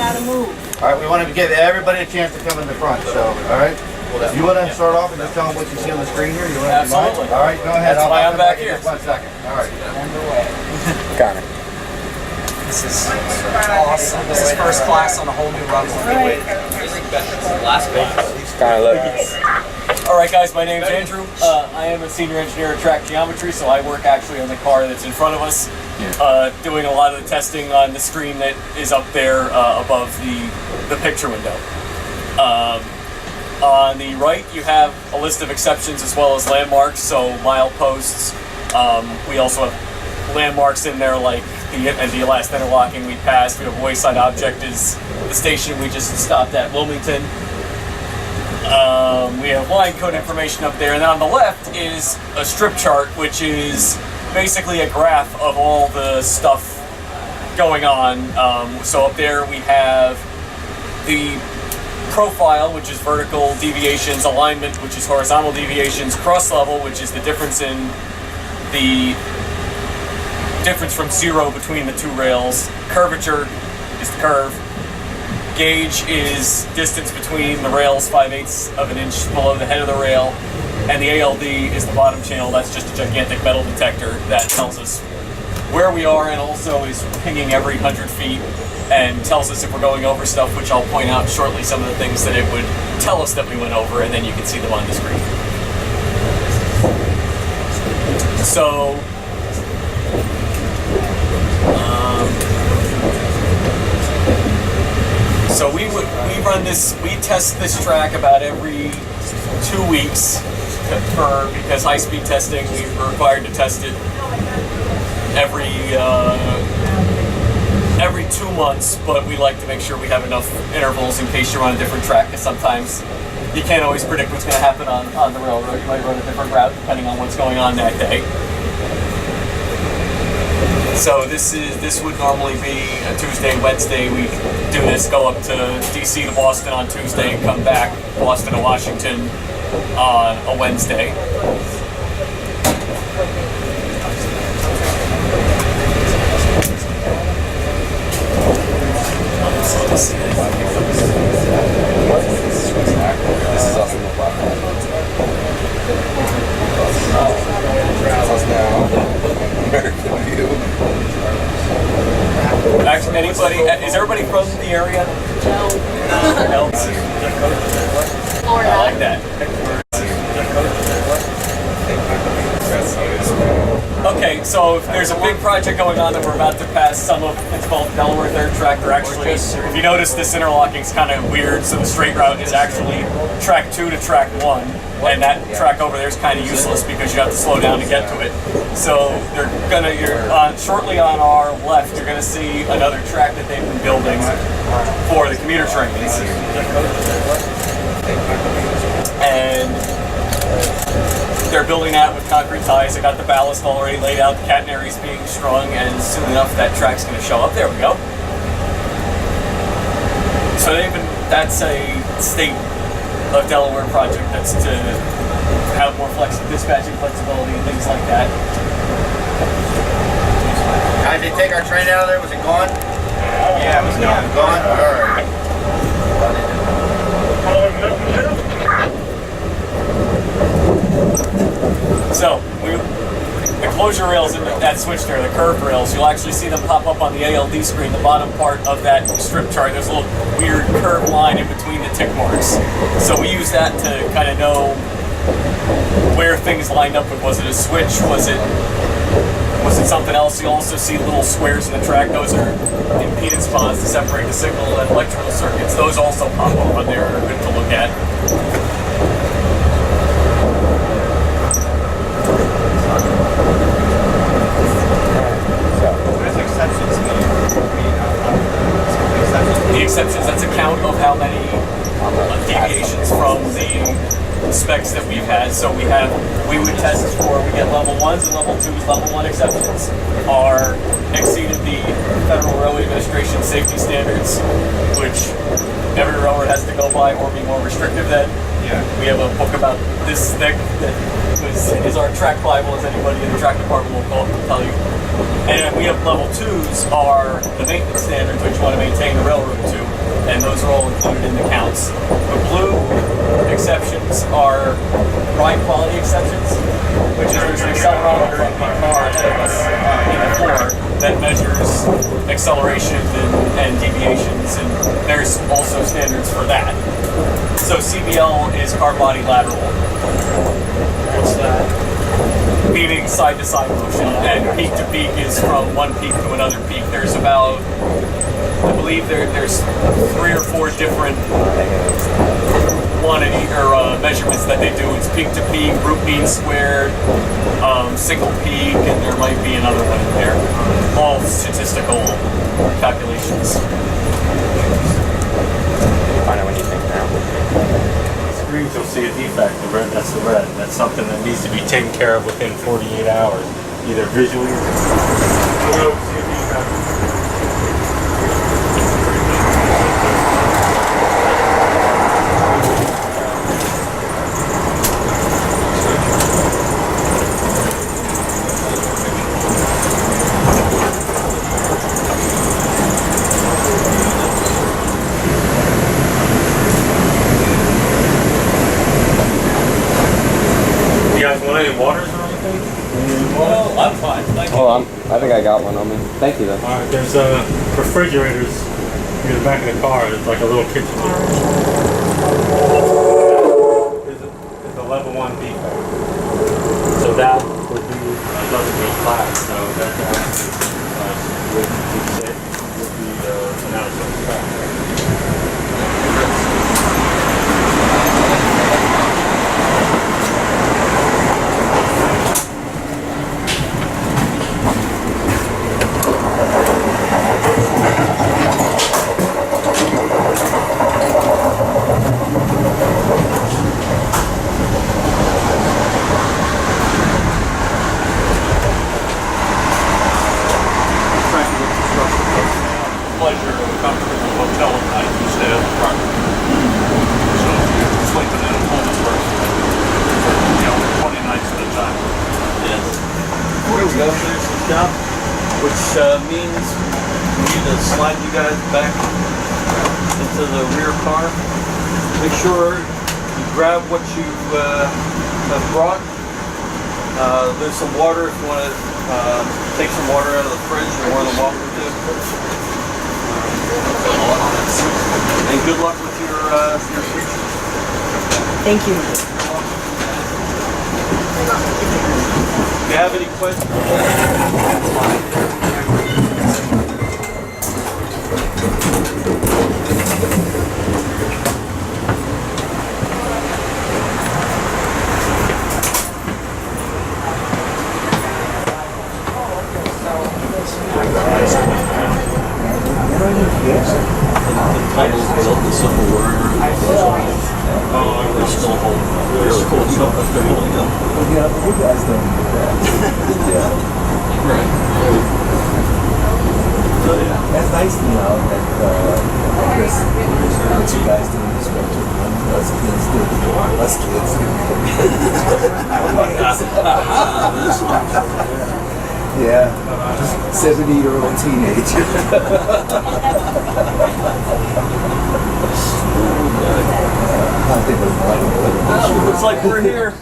gotta move. All right, we want to give everybody a chance to come in the front, so, all right? You want to start off and just tell them what you see on the screen here? You want to Absolutely. All right, go ahead. That's why I'm back here. Just 1 second. All right. Got it. This is awesome. This is first class on a whole new runway. Kind of lucky. All right, guys. My name's Andrew. I am a senior engineer at Track Geometry, so I work actually on the car that's in front of us, doing a lot of the testing on the screen that is up there above the picture window. On the right, you have a list of exceptions as well as landmarks, so mileposts. We also have landmarks in there like the last interlocking we passed. We have a wayside object is the station we just stopped at, Wilmington. We have line code information up there, and then on the left is a strip chart, which is basically a graph of all the stuff going on. So up there we have the profile, which is vertical deviations, alignment, which is horizontal deviations, cross level, which is the difference from zero between the two rails, curvature is the curve, gauge is distance between the rails 5/8 of an inch below the head of the rail, and the ALD is the bottom channel. That's just a gigantic metal detector that tells us where we are and also is pinging every 100 feet and tells us if we're going over stuff, which I'll point out shortly some of the things that it would tell us that we went over, and then you can see them on the screen. So we test this track about every 2 weeks because high-speed testing, we're required to test it every 2 months, but we like to make sure we have enough intervals in case you're on a different track, because sometimes you can't always predict what's going to happen on the railroad. You might run a different route depending on what's going on that day. So this would normally be a Tuesday, Wednesday. We do this, go up to DC to Boston on Tuesday and come back Boston to Washington on a Wednesday. This is us in the platform. American view. Actually, anybody? Is everybody from the area? No. I like that. Okay, so if there's a big project going on that we're about to pass, some of it's called Delaware Third Track. Or actually, if you notice, this interlocking is kind of weird. So the straight route is actually track 2 to track 1, and that track over there is kind of useless because you have to slow down to get to it. So shortly on our left, you're gonna see another track that they've been building for the commuter trains, and they're building that with concrete ties. They got the ballast already laid out, the catenaries being strung, and soon enough that track's going to show up. There we go. So that's a state of Delaware project that's to have more dispatching flexibility and things like that. Guys, they take our train out of there? Was it gone? Yeah, it was gone. Gone? All right. So, the closure rails in that switch there, the curved rails, you'll actually see them pop up on the ALD screen, the bottom part of that strip chart. There's a little weird curved line in between the tick marks. So we use that to kind of know where things lined up with. Was it a switch? Was it something else? You'll also see little squares in the track. Those are impedance ponds to separate the signal and electrical circuits. Those also pop up on there and are good to look at. The exceptions, that's a count of how many deviations from the specs that we've had. So we would test for, we get level 1s and level 2s. Level 1 exceptions are exceeded the Federal Railway Administration safety standards, which every railroad has to go by or be more restrictive than. Yeah. We have a book about this thick that is our track Bible, as anybody in the track department will tell you. And we have level 2s are the maintenance standards, which you want to maintain the railroad to. included in the counts. The blue exceptions are ride quality exceptions, which is there's an accelerometer in the car ahead of us in the floor that measures acceleration and deviations, and there's also standards for that. So CBL is car body lateral. What's that? Meaning side to side motion, and peak to peak is from one peak to another peak. There's about, I believe there's 3 or 4 different quantity or measurements that they do. It's peak to peak, root mean squared, single peak, and there might be another one in there. All statistical calculations. Find out what you think now. Screens, you'll see a defect. The red, that's the red. That's something that needs to be taken care of within 48 hours, either visually or. We'll go see a defect. You guys want any waters or anything? Well, I'm fine. Thank you. Oh, I think I got one on me. Thank you, though. Alright, there's refrigerators in the back of the car. It's like a little kitchen. It's a level 1 defect. So that would be doesn't mean class. So that would be an out-of-service class. Pleasure to come to the hotel at night and stay at the front. So sleeping in a home first. 20 nights at a time. Yes. Here we go. There's the shop, which means we need to slide you guys back into the rear car. Make sure you grab what you have brought. There's some water if you want to take some water out of the fridge. You're more than welcome to. And good luck with your future. Thank you. If you have any questions, the title's built the Civil War. They're still holding. Really cool stuff that they're holding up. Yeah, but you guys don't do that. Yeah. Right. So yeah. That's nice to know that Chris, what you guys do in this country. Us kids do. Us kids. Yeah. 70-year-old teenager. I think it was like Looks like we're here.